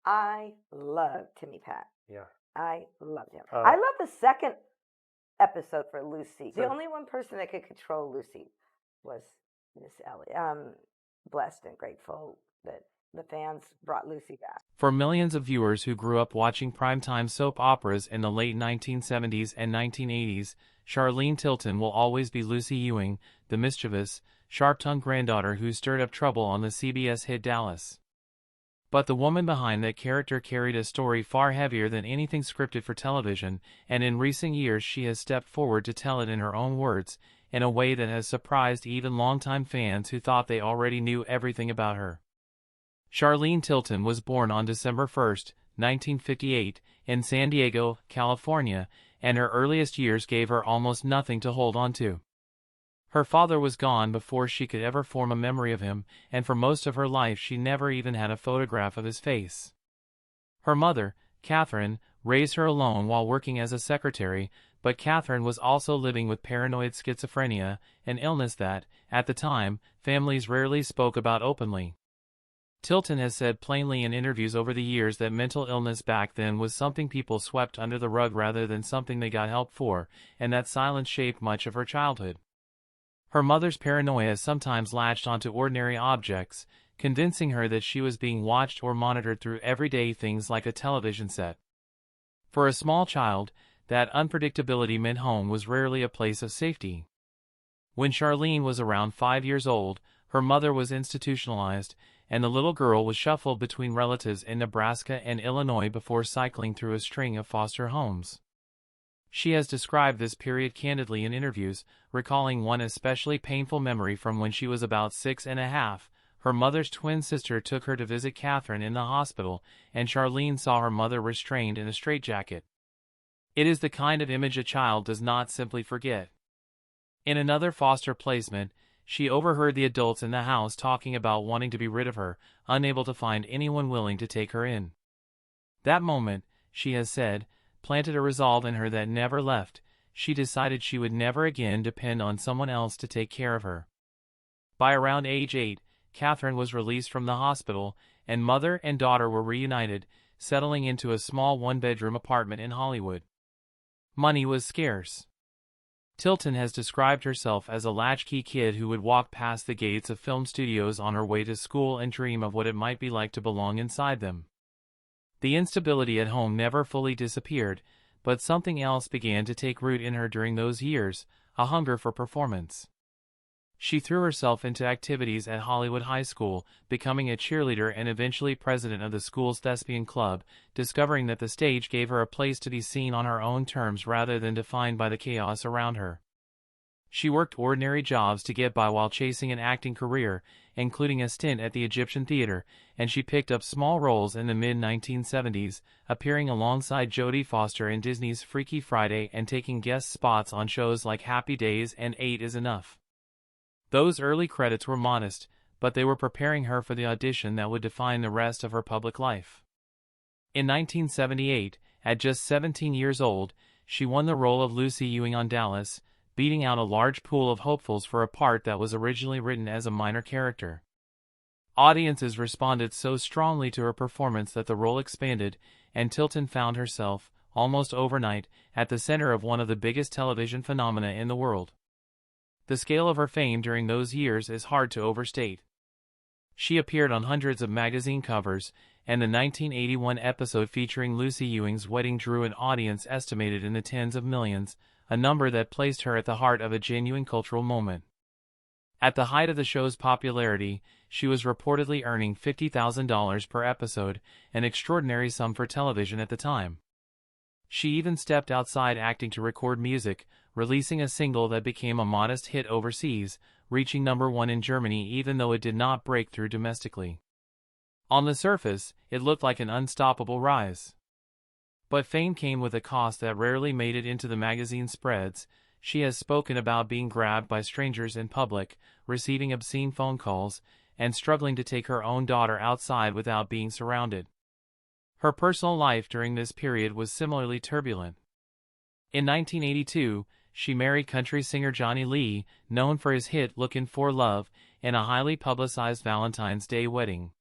I love Timmy Pat. Yeah. I loved him. I love the second episode for Lucy. The So- only one person that could control Lucy was Miss Ellie. Blessed and grateful that the fans brought Lucy back. For millions of viewers who grew up watching primetime soap operas in the late 1970s and 1980s, Charlene Tilton will always be Lucy Ewing, the mischievous, sharp-tongued granddaughter who stirred up trouble on the CBS hit Dallas. But the woman behind that character carried a story far heavier than anything scripted for television, and in recent years she has stepped forward to tell it in her own words, in a way that has surprised even longtime fans who thought they already knew everything about her. Charlene Tilton was born on December 1, 1958, in San Diego, California, and her earliest years gave her almost nothing to hold on to. Her father was gone before she could ever form a memory of him, and for most of her life she never even had a photograph of his face. Her mother, Catherine, raised her alone while working as a secretary, but Catherine was also living with paranoid schizophrenia, an illness that, at the time, families rarely spoke about openly. Tilton has said plainly in interviews over the years that mental illness back then was something people swept under the rug rather than something they got help for, and that silence shaped much of her childhood. Her mother's paranoia sometimes latched onto ordinary objects, convincing her that she was being watched or monitored through everyday things like a television set. For a small child, that unpredictability meant home was rarely a place of safety. When Charlene was around 5 years old, her mother was institutionalized, and the little girl was shuffled between relatives in Nebraska and Illinois before cycling through a string of foster homes. She has described this period candidly in interviews, recalling one especially painful memory from when she was about 6.5. Her mother's twin sister took her to visit Catherine in the hospital, and Charlene saw her mother restrained in a straitjacket. It is the kind of image a child does not simply forget. In another foster placement, she overheard the adults in the house talking about wanting to be rid of her, unable to find anyone willing to take her in. That moment, she has said, planted a resolve in her that never left. She decided she would never again depend on someone else to take care of her. By around age 8, Catherine was released from the hospital, and mother and daughter were reunited, settling into a small one-bedroom apartment in Hollywood. Money was scarce. Tilton has described herself as a latchkey kid who would walk past the gates of film studios on her way to school and dream of what it might be like to belong inside them. The instability at home never fully disappeared, but something else began to take root in her during those years, a hunger for performance. She threw herself into activities at Hollywood High School, becoming a cheerleader and eventually president of the school's thespian club, discovering that the stage gave her a place to be seen on her own terms rather than defined by the chaos around her. She worked ordinary jobs to get by while chasing an acting career, including a stint at the Egyptian Theater, and she picked up small roles in the mid-1970s, appearing alongside Jodie Foster in Disney's Freaky Friday and taking guest spots on shows like Happy Days and 8 is Enough. Those early credits were modest, but they were preparing her for the audition that would define the rest of her public life. In 1978, at just 17 years old, she won the role of Lucy Ewing on Dallas, beating out a large pool of hopefuls for a part that was originally written as a minor character. Audiences responded so strongly to her performance that the role expanded, and Tilton found herself, almost overnight, at the center of one of the biggest television phenomena in the world. The scale of her fame during those years is hard to overstate. She appeared on hundreds of magazine covers, and the 1981 episode featuring Lucy Ewing's wedding drew an audience estimated in the tens of millions, a number that placed her at the heart of a genuine cultural moment. At the height of the show's popularity, she was reportedly earning $50,000 per episode, an extraordinary sum for television at the time. She even stepped outside acting to record music, releasing a single that became a modest hit overseas, reaching #1 in Germany even though it did not break through domestically. On the surface, it looked like an unstoppable rise. But fame came with a cost that rarely made it into the magazine spreads. She has spoken about being grabbed by strangers in public, receiving obscene phone calls, and struggling to take her own daughter outside without being surrounded. Her personal life during this period was similarly turbulent. In 1982, she married country singer Johnny Lee, known for his hit Lookin' for Love, in a highly publicized Valentine's Day wedding.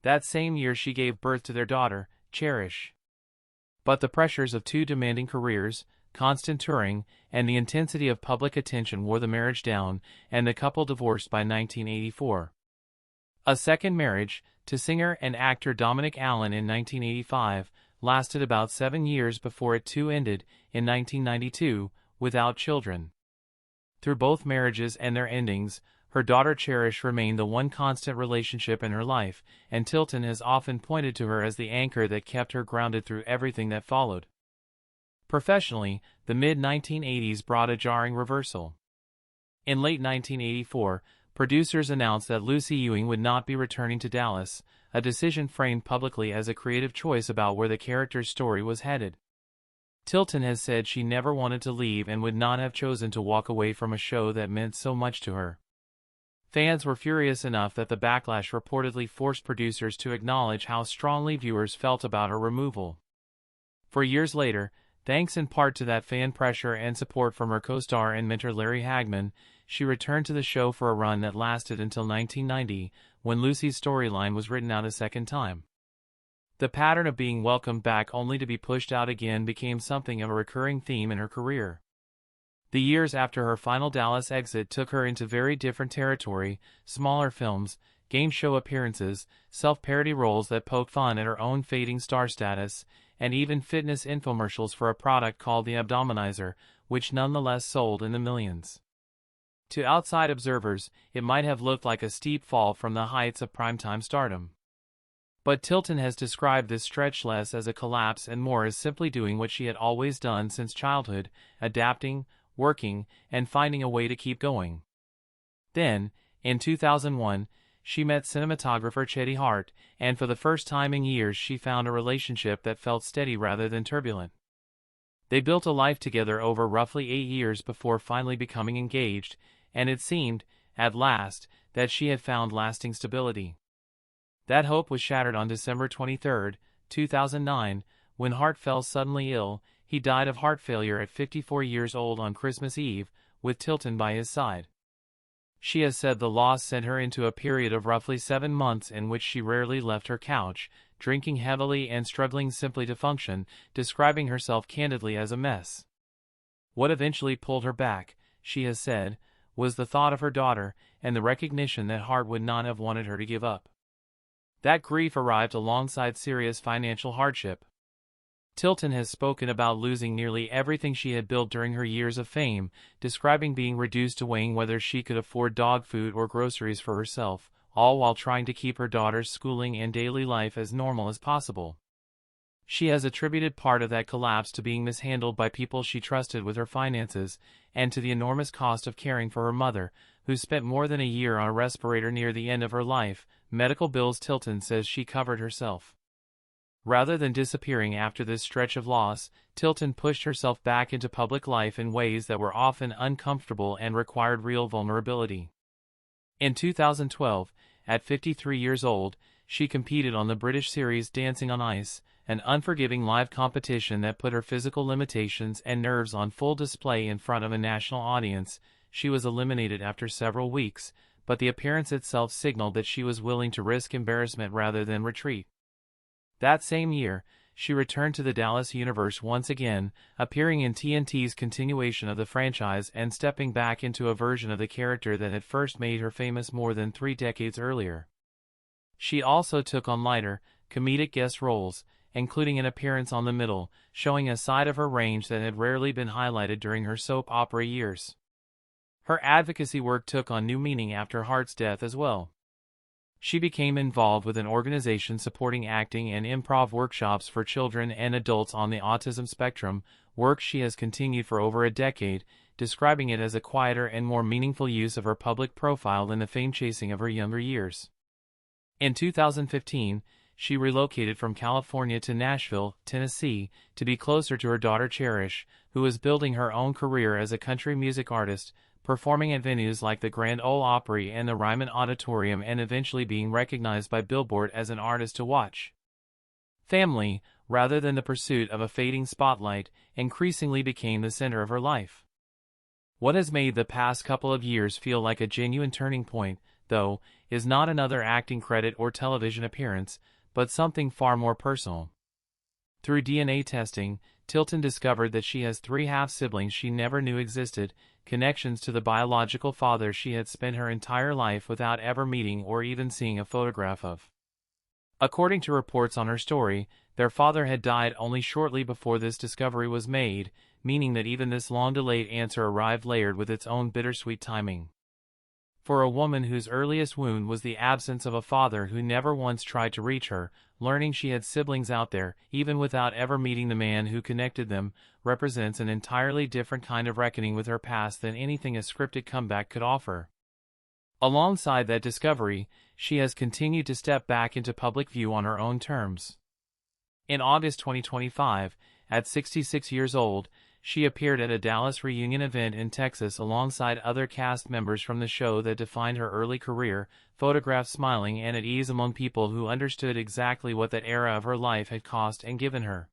That same year she gave birth to their daughter, Cherish. But the pressures of two demanding careers, constant touring, and the intensity of public attention wore the marriage down, and the couple divorced by 1984. A second marriage, to singer and actor Dominic Allen in 1985, lasted about 7 years before it too ended, in 1992, without children. Through both marriages and their endings, her daughter Cherish remained the one constant relationship in her life, and Tilton has often pointed to her as the anchor that kept her grounded through everything that followed. Professionally, the mid-1980s brought a jarring reversal. In late 1984, producers announced that Lucy Ewing would not be returning to Dallas, a decision framed publicly as a creative choice about where the character's story was headed. Tilton has said she never wanted to leave and would not have chosen to walk away from a show that meant so much to her. Fans were furious enough that the backlash reportedly forced producers to acknowledge how strongly viewers felt about her removal. For years later, thanks in part to that fan pressure and support from her co-star and mentor Larry Hagman, she returned to the show for a run that lasted until 1990, when Lucy's storyline was written out a second time. The pattern of being welcomed back only to be pushed out again became something of a recurring theme in her career. The years after her final Dallas exit took her into very different territory: smaller films, game show appearances, self-parody roles that poke fun at her own fading star status, and even fitness infomercials for a product called the Abdominizer, which nonetheless sold in the millions. To outside observers, it might have looked like a steep fall from the heights of primetime stardom. But Tilton has described this stretch less as a collapse and more as simply doing what she had always done since childhood: adapting, working, and finding a way to keep going. Then, in 2001, she met cinematographer Chetty Hart, and for the first time in years she found a relationship that felt steady rather than turbulent. They built a life together over roughly 8 years before finally becoming engaged, and it seemed, at last, that she had found lasting stability. That hope was shattered on December 23, 2009, when Hart fell suddenly ill. He died of heart failure at 54 years old on Christmas Eve, with Tilton by his side. She has said the loss sent her into a period of roughly 7 months in which she rarely left her couch, drinking heavily and struggling simply to function, describing herself candidly as a mess. What eventually pulled her back, she has said, was the thought of her daughter, and the recognition that Hart would not have wanted her to give up. That grief arrived alongside serious financial hardship. Tilton has spoken about losing nearly everything she had built during her years of fame, describing being reduced to weighing whether she could afford dog food or groceries for herself, all while trying to keep her daughter's schooling and daily life as normal as possible. She has attributed part of that collapse to being mishandled by people she trusted with her finances, and to the enormous cost of caring for her mother, who spent more than a year on a respirator near the end of her life. Medical bills Tilton says she covered herself. Rather than disappearing after this stretch of loss, Tilton pushed herself back into public life in ways that were often uncomfortable and required real vulnerability. In 2012, at 53 years old, she competed on the British series Dancing on Ice, an unforgiving live competition that put her physical limitations and nerves on full display in front of a national audience. She was eliminated after several weeks, but the appearance itself signaled that she was willing to risk embarrassment rather than retreat. That same year, she returned to the Dallas universe once again, appearing in TNT's continuation of the franchise and stepping back into a version of the character that had first made her famous more than 3 decades earlier. She also took on lighter, comedic guest roles, including an appearance on The Middle, showing a side of her range that had rarely been highlighted during her soap opera years. Her advocacy work took on new meaning after Hart's death as well. She became involved with an organization supporting acting and improv workshops for children and adults on the autism spectrum, work she has continued for over a decade, describing it as a quieter and more meaningful use of her public profile than the fame-chasing of her younger years. In 2015, she relocated from California to Nashville, Tennessee, to be closer to her daughter Cherish, who is building her own career as a country music artist, performing at venues like the Grand Ole Opry and the Ryman Auditorium, and eventually being recognized by Billboard as an artist to watch. Family, rather than the pursuit of a fading spotlight, increasingly became the center of her life. What has made the past couple of years feel like a genuine turning point, though, is not another acting credit or television appearance, but something far more personal. Through DNA testing, Tilton discovered that she has 3 half-siblings she never knew existed, connections to the biological father she had spent her entire life without ever meeting or even seeing a photograph of. According to reports on her story, their father had died only shortly before this discovery was made, meaning that even this long-delayed answer arrived layered with its own bittersweet timing. For a woman whose earliest wound was the absence of a father who never once tried to reach her, learning she had siblings out there, even without ever meeting the man who connected them, represents an entirely different kind of reckoning with her past than anything a scripted comeback could offer. Alongside that discovery, she has continued to step back into public view on her own terms. In August 2025, at 66 years old, she appeared at a Dallas reunion event in Texas alongside other cast members from the show that defined her early career, photographed smiling and at ease among people who understood exactly what that era of her life had cost and given her.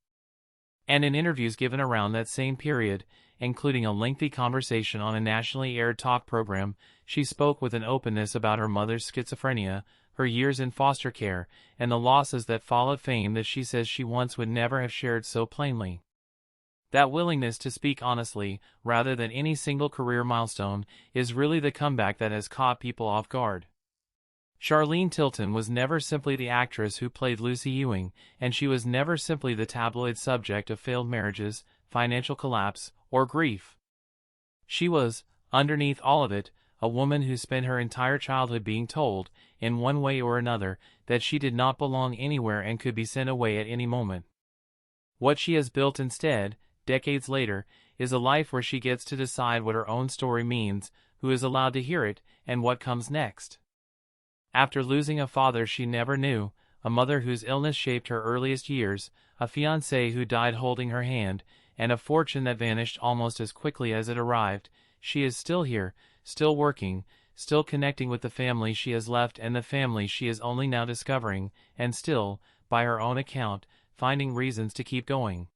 And in interviews given around that same period, including a lengthy conversation on a nationally aired talk program, she spoke with an openness about her mother's schizophrenia, her years in foster care, and the losses that followed fame that she says she once would never have shared so plainly. That willingness to speak honestly, rather than any single career milestone, is really the comeback that has caught people off guard. Charlene Tilton was never simply the actress who played Lucy Ewing, and she was never simply the tabloid subject of failed marriages, financial collapse, or grief. She was, underneath all of it, a woman who spent her entire childhood being told, in one way or another, that she did not belong anywhere and could be sent away at any moment. What she has built instead, decades later, is a life where she gets to decide what her own story means, who is allowed to hear it, and what comes next. After losing a father she never knew, a mother whose illness shaped her earliest years, a fiancé who died holding her hand, and a fortune that vanished almost as quickly as it arrived, she is still here, still working, still connecting with the family she has left and the family she is only now discovering, and still, by her own account, finding reasons to keep going.